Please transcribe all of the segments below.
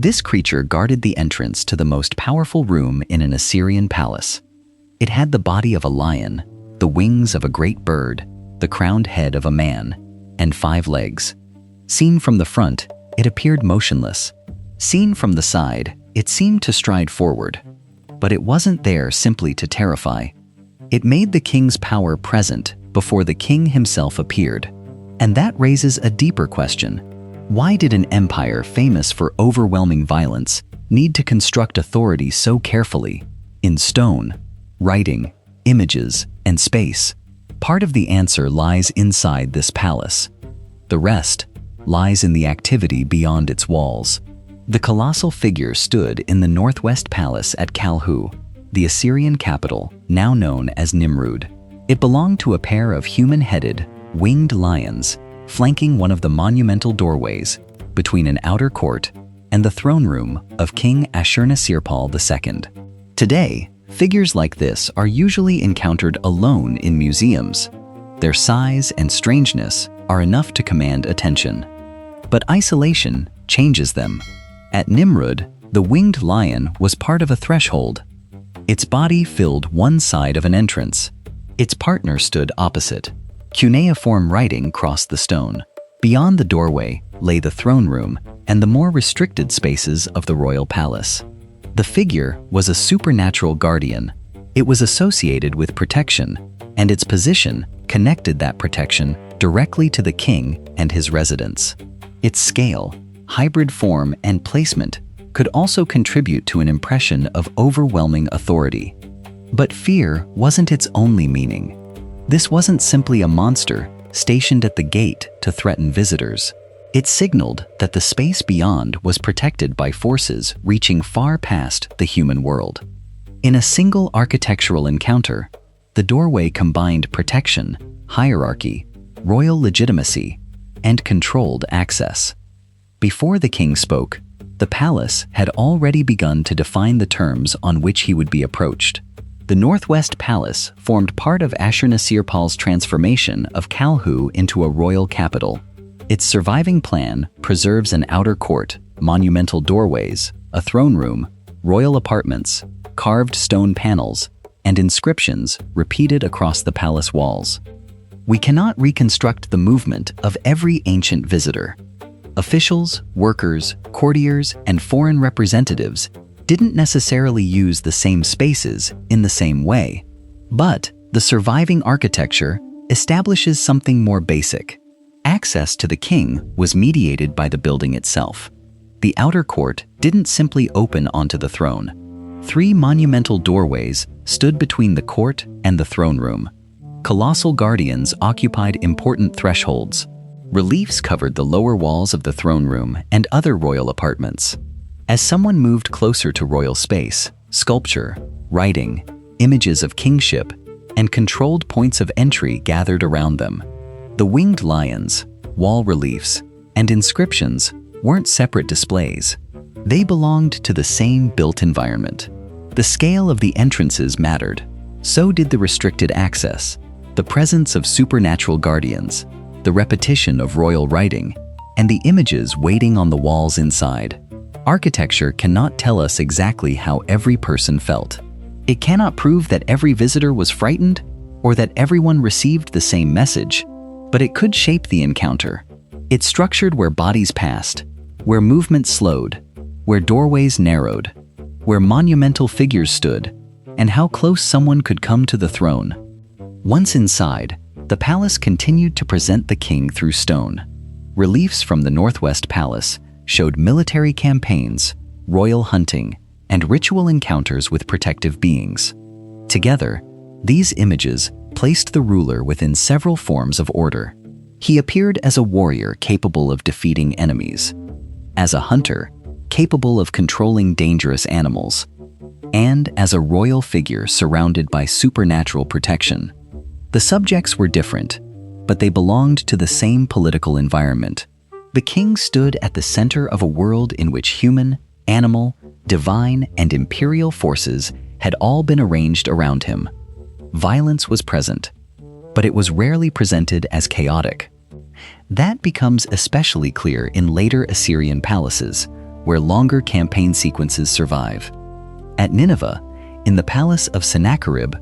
This creature guarded the entrance to the most powerful room in an Assyrian palace. It had the body of a lion, the wings of a great bird, the crowned head of a man, and 5 legs. Seen from the front, it appeared motionless. Seen from the side, it seemed to stride forward. But it wasn't there simply to terrify. It made the king's power present before the king himself appeared. And that raises a deeper question. Why did an empire famous for overwhelming violence need to construct authority so carefully? In stone, writing, images, and space. Part of the answer lies inside this palace. The rest lies in the activity beyond its walls. The colossal figure stood in the northwest palace at Kalhu, the Assyrian capital, now known as Nimrud. It belonged to a pair of human-headed, winged lions, flanking one of the monumental doorways between an outer court and the throne room of King Ashurnasirpal II. Today, figures like this are usually encountered alone in museums. Their size and strangeness are enough to command attention. But isolation changes them. At Nimrud, the winged lion was part of a threshold. Its body filled one side of an entrance. Its partner stood opposite. Cuneiform writing crossed the stone. Beyond the doorway lay the throne room and the more restricted spaces of the royal palace. The figure was a supernatural guardian. It was associated with protection, and its position connected that protection directly to the king and his residence. Its scale, hybrid form, and placement could also contribute to an impression of overwhelming authority. But fear wasn't its only meaning. This wasn't simply a monster stationed at the gate to threaten visitors. It signaled that the space beyond was protected by forces reaching far past the human world. In a single architectural encounter, the doorway combined protection, hierarchy, royal legitimacy, and controlled access. Before the king spoke, the palace had already begun to define the terms on which he would be approached. The Northwest Palace formed part of Ashurnasirpal's transformation of Kalhu into a royal capital. Its surviving plan preserves an outer court, monumental doorways, a throne room, royal apartments, carved stone panels, and inscriptions repeated across the palace walls. We cannot reconstruct the movement of every ancient visitor. Officials, workers, courtiers, and foreign representatives didn't necessarily use the same spaces in the same way. But the surviving architecture establishes something more basic. Access to the king was mediated by the building itself. The outer court didn't simply open onto the throne. 3 monumental doorways stood between the court and the throne room. Colossal guardians occupied important thresholds. Reliefs covered the lower walls of the throne room and other royal apartments. As someone moved closer to royal space, sculpture, writing, images of kingship, and controlled points of entry gathered around them. The winged lions, wall reliefs, and inscriptions weren't separate displays. They belonged to the same built environment. The scale of the entrances mattered. So did the restricted access, the presence of supernatural guardians, the repetition of royal writing, and the images waiting on the walls inside. Architecture cannot tell us exactly how every person felt. It cannot prove that every visitor was frightened or that everyone received the same message, but it could shape the encounter. It structured where bodies passed, where movement slowed, where doorways narrowed, where monumental figures stood, and how close someone could come to the throne. Once inside, the palace continued to present the king through stone. Reliefs from the Northwest Palace showed military campaigns, royal hunting, and ritual encounters with protective beings. Together, these images placed the ruler within several forms of order. He appeared as a warrior capable of defeating enemies, as a hunter capable of controlling dangerous animals, and as a royal figure surrounded by supernatural protection. The subjects were different, but they belonged to the same political environment. The king stood at the center of a world in which human, animal, divine, and imperial forces had all been arranged around him. Violence was present, but it was rarely presented as chaotic. That becomes especially clear in later Assyrian palaces, where longer campaign sequences survive. At Nineveh, in the palace of Sennacherib,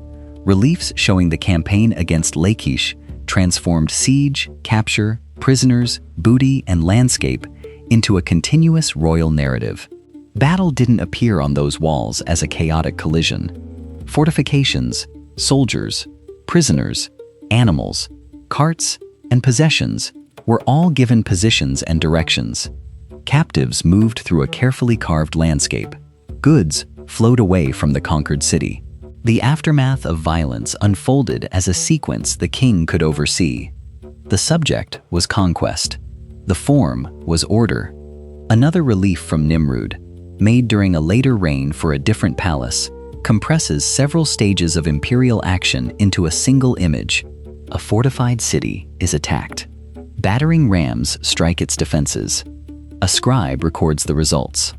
reliefs showing the campaign against Lachish transformed siege, capture, prisoners, booty, and landscape into a continuous royal narrative. Battle didn't appear on those walls as a chaotic collision. Fortifications, soldiers, prisoners, animals, carts, and possessions were all given positions and directions. Captives moved through a carefully carved landscape. Goods flowed away from the conquered city. The aftermath of violence unfolded as a sequence the king could oversee. The subject was conquest. The form was order. Another relief from Nimrud, made during a later reign for a different palace, compresses several stages of imperial action into a single image. A fortified city is attacked. Battering rams strike its defenses. A scribe records the results.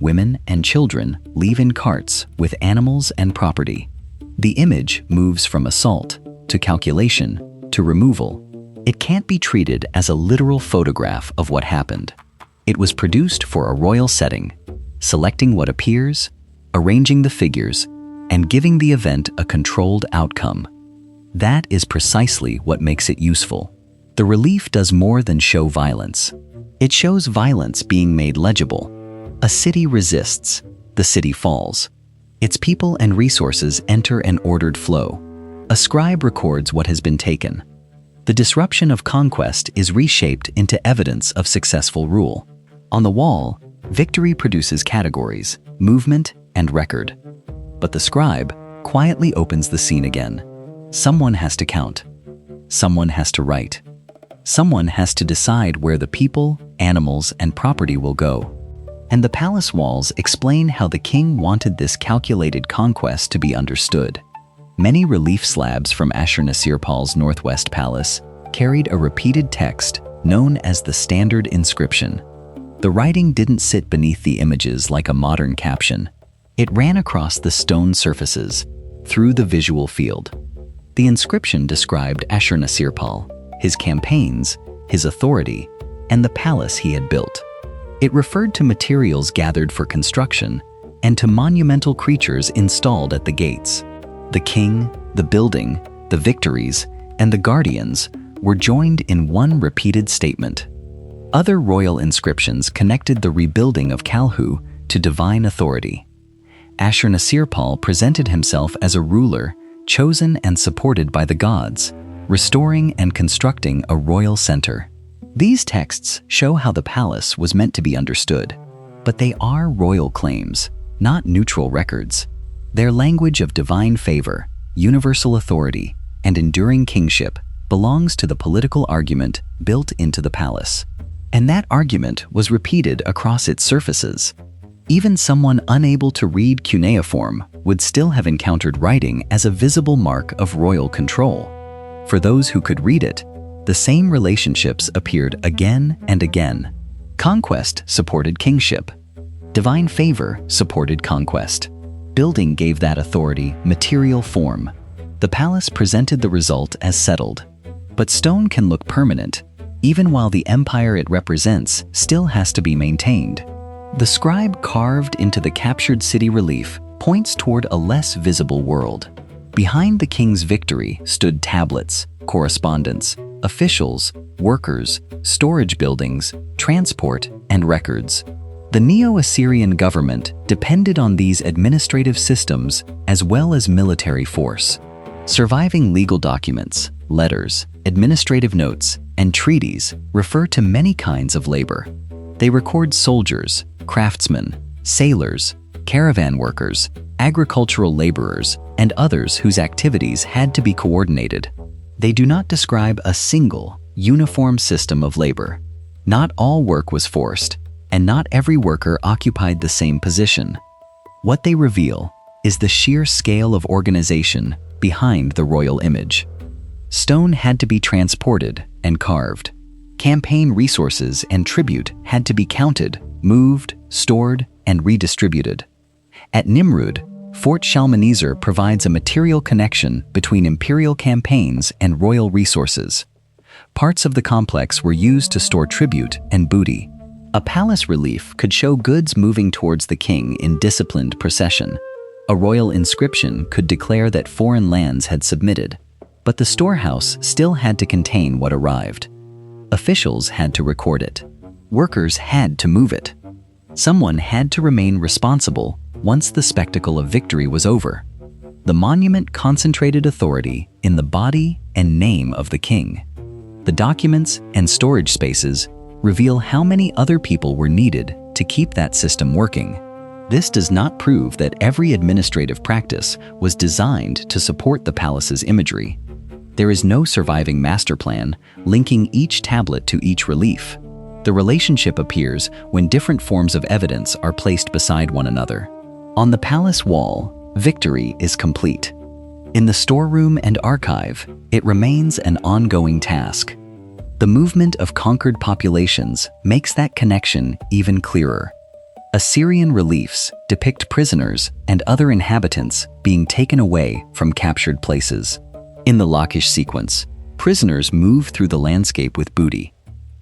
Women and children leave in carts with animals and property. The image moves from assault to calculation to removal. It can't be treated as a literal photograph of what happened. It was produced for a royal setting, selecting what appears, arranging the figures, and giving the event a controlled outcome. That is precisely what makes it useful. The relief does more than show violence. It shows violence being made legible. A city resists, the city falls. Its people and resources enter an ordered flow. A scribe records what has been taken. The disruption of conquest is reshaped into evidence of successful rule. On the wall, victory produces categories, movement, and record. But the scribe quietly opens the scene again. Someone has to count. Someone has to write. Someone has to decide where the people, animals, and property will go. And the palace walls explain how the king wanted this calculated conquest to be understood. Many relief slabs from Ashurnasirpal's northwest palace carried a repeated text known as the standard inscription. The writing didn't sit beneath the images like a modern caption. It ran across the stone surfaces, through the visual field. The inscription described Ashurnasirpal, his campaigns, his authority, and the palace he had built. It referred to materials gathered for construction and to monumental creatures installed at the gates. The king, the building, the victories, and the guardians were joined in one repeated statement. Other royal inscriptions connected the rebuilding of Kalhu to divine authority. Ashurnasirpal presented himself as a ruler chosen and supported by the gods, restoring and constructing a royal center. These texts show how the palace was meant to be understood, but they are royal claims, not neutral records. Their language of divine favor, universal authority, and enduring kingship belongs to the political argument built into the palace. And that argument was repeated across its surfaces. Even someone unable to read cuneiform would still have encountered writing as a visible mark of royal control. For those who could read it, the same relationships appeared again and again. Conquest supported kingship. Divine favor supported conquest. Building gave that authority material form. The palace presented the result as settled. But stone can look permanent, even while the empire it represents still has to be maintained. The scribe carved into the captured city relief points toward a less visible world. Behind the king's victory stood tablets, correspondence, officials, workers, storage buildings, transport, and records. The Neo-Assyrian government depended on these administrative systems as well as military force. Surviving legal documents, letters, administrative notes, and treaties refer to many kinds of labor. They record soldiers, craftsmen, sailors, caravan workers, agricultural laborers, and others whose activities had to be coordinated. They do not describe a single, uniform system of labor. Not all work was forced, and not every worker occupied the same position. What they reveal is the sheer scale of organization behind the royal image. Stone had to be transported and carved. Campaign resources and tribute had to be counted, moved, stored, and redistributed. At Nimrud, Fort Shalmaneser provides a material connection between imperial campaigns and royal resources. Parts of the complex were used to store tribute and booty. A palace relief could show goods moving towards the king in disciplined procession. A royal inscription could declare that foreign lands had submitted, but the storehouse still had to contain what arrived. Officials had to record it. Workers had to move it. Someone had to remain responsible once the spectacle of victory was over. The monument concentrated authority in the body and name of the king. The documents and storage spaces reveal how many other people were needed to keep that system working. This does not prove that every administrative practice was designed to support the palace's imagery. There is no surviving master plan linking each tablet to each relief. The relationship appears when different forms of evidence are placed beside one another. On the palace wall, victory is complete. In the storeroom and archive, it remains an ongoing task. The movement of conquered populations makes that connection even clearer. Assyrian reliefs depict prisoners and other inhabitants being taken away from captured places. In the Lachish sequence, prisoners move through the landscape with booty.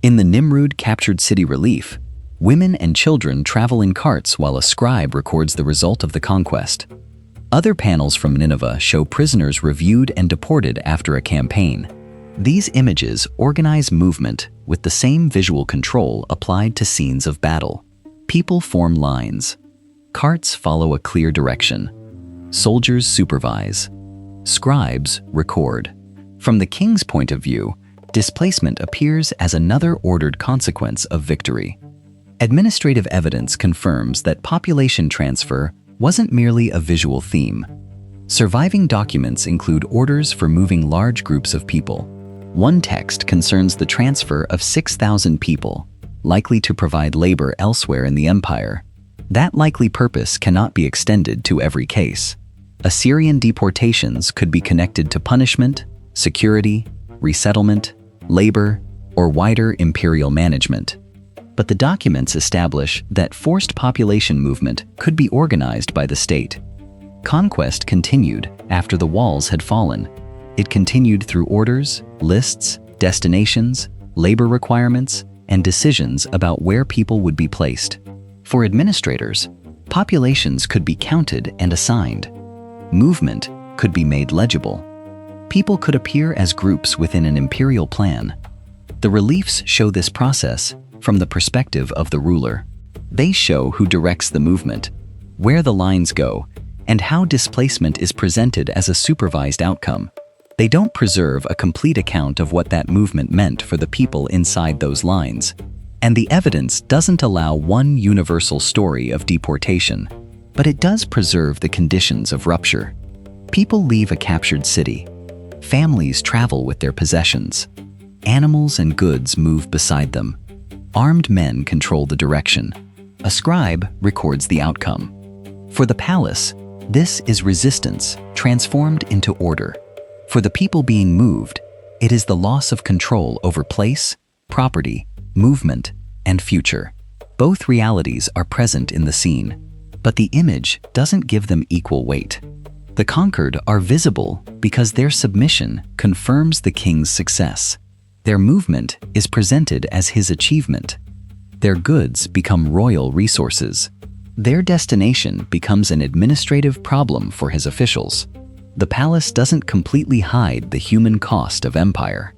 In the Nimrud captured city relief, women and children travel in carts while a scribe records the result of the conquest. Other panels from Nineveh show prisoners reviewed and deported after a campaign. These images organize movement with the same visual control applied to scenes of battle. People form lines. Carts follow a clear direction. Soldiers supervise. Scribes record. From the king's point of view, displacement appears as another ordered consequence of victory. Administrative evidence confirms that population transfer wasn't merely a visual theme. Surviving documents include orders for moving large groups of people. One text concerns the transfer of 6,000 people, likely to provide labor elsewhere in the empire. That likely purpose cannot be extended to every case. Assyrian deportations could be connected to punishment, security, resettlement, labor, or wider imperial management. But the documents establish that forced population movement could be organized by the state. Conquest continued after the walls had fallen. It continued through orders, lists, destinations, labor requirements, and decisions about where people would be placed. For administrators, populations could be counted and assigned. Movement could be made legible. People could appear as groups within an imperial plan. The reliefs show this process from the perspective of the ruler. They show who directs the movement, where the lines go, and how displacement is presented as a supervised outcome. They don't preserve a complete account of what that movement meant for the people inside those lines. And the evidence doesn't allow one universal story of deportation, but it does preserve the conditions of rupture. People leave a captured city. Families travel with their possessions. Animals and goods move beside them. Armed men control the direction. A scribe records the outcome. For the palace, this is resistance transformed into order. For the people being moved, it is the loss of control over place, property, movement, and future. Both realities are present in the scene, but the image doesn't give them equal weight. The conquered are visible because their submission confirms the king's success. Their movement is presented as his achievement. Their goods become royal resources. Their destination becomes an administrative problem for his officials. The palace doesn't completely hide the human cost of empire.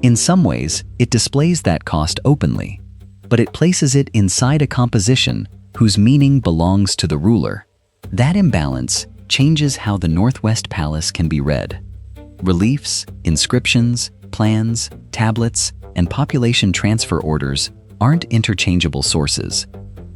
In some ways, it displays that cost openly, but it places it inside a composition whose meaning belongs to the ruler. That imbalance changes how the Northwest Palace can be read. Reliefs, inscriptions, plans, tablets, and population transfer orders aren't interchangeable sources.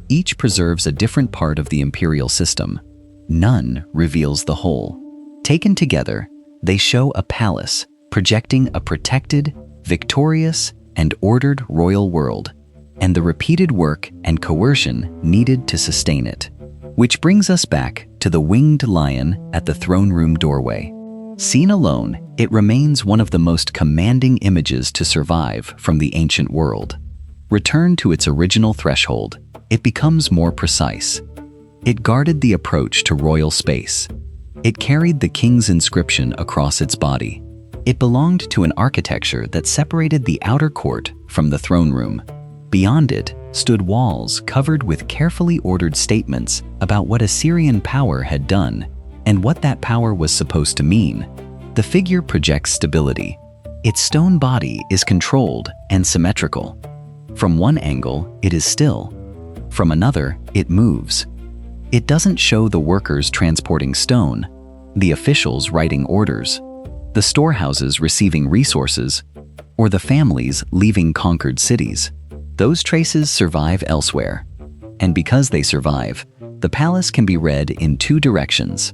Each preserves a different part of the imperial system. None reveals the whole. Taken together, they show a palace projecting a protected, victorious, and ordered royal world, and the repeated work and coercion needed to sustain it. Which brings us back to the winged lion at the throne room doorway. Seen alone, it remains one of the most commanding images to survive from the ancient world. Returned to its original threshold, it becomes more precise. It guarded the approach to royal space. It carried the king's inscription across its body. It belonged to an architecture that separated the outer court from the throne room. Beyond it stood walls covered with carefully ordered statements about what Assyrian power had done and what that power was supposed to mean. The figure projects stability. Its stone body is controlled and symmetrical. From one angle, it is still. From another, it moves. It doesn't show the workers transporting stone, the officials writing orders, the storehouses receiving resources, or the families leaving conquered cities. Those traces survive elsewhere. And because they survive, the palace can be read in two directions.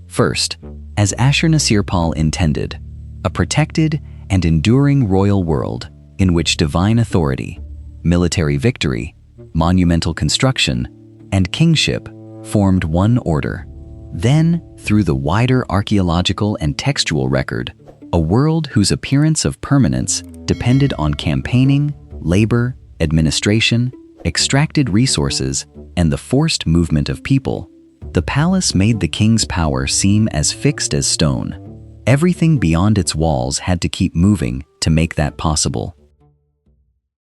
First, as Ashurnasirpal intended, a protected and enduring royal world in which divine authority, military victory, monumental construction, and kingship formed one order. Then, through the wider archaeological and textual record, a world whose appearance of permanence depended on campaigning, labor, administration, extracted resources, and the forced movement of people. The palace made the king's power seem as fixed as stone. Everything beyond its walls had to keep moving to make that possible.